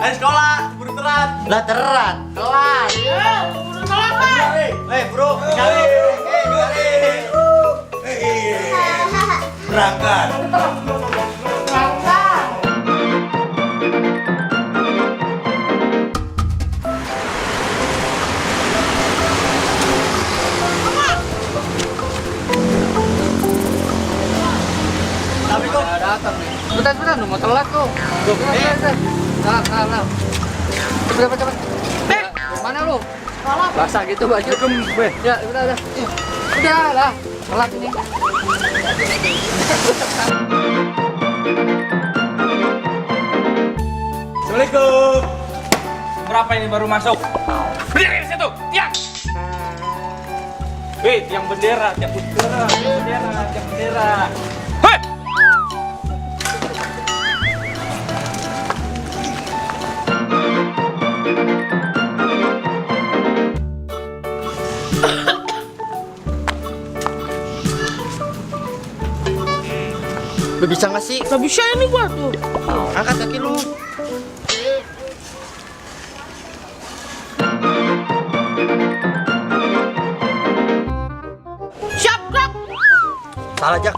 Ayo sekolah, buru terat. Lah terat, kelas. Buru telat kan? Bro, cari. Berangkat. Tapi kok Datang nih. Bentar, mau telat tuh. Nah. Cepet. Mana lu? Basah gitu baju. Ya, udah. Udah lah, telat ini. Assalamualaikum. Berapa ini baru masuk? Berdiri di situ, tiang. Tiang bendera. Hei! Lu bisa nggak sih? Gak bisa ini gua tuh. Angkat kaki lu. Siap, Kak. Salah, Jak.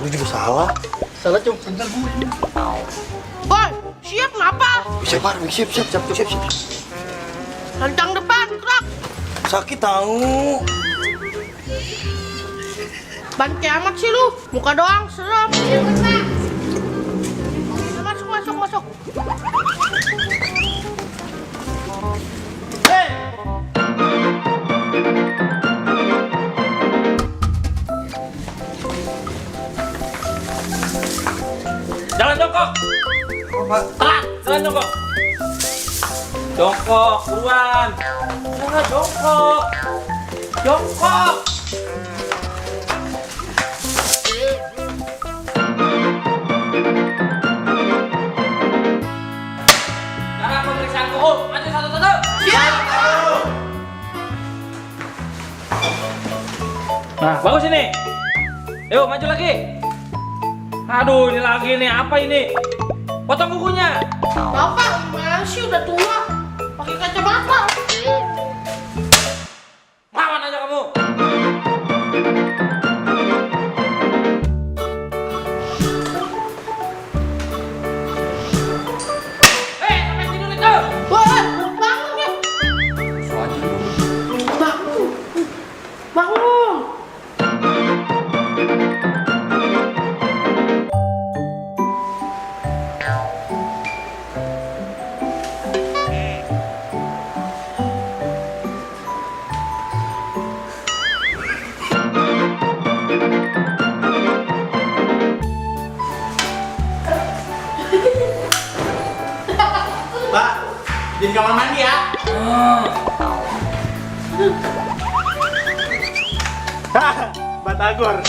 Lu juga salah. Salah, Cung. Boy, siap ngapa? Siap. Tentang depan, Kak. Sakit tahu. Bantai amat sih lu. Muka doang, serem. Masuk. Jalan jongkok. Telat, jalan jongkok. Jongkok, buruan. Jangan jongkok. Cara pemeriksaan suhu, maju satu-satu. Siap. Nah, bagus ini. Yuk, maju lagi. Aduh, ini lagi nih. Apa ini? Potong kukunya. Bapak, mana sih udah tua? Pakai kacamata. Lawan aja kamu. Sampai tidur itu. Wah, bangun ya. Bangun. Pak, di kamar mandi ya. Batagor.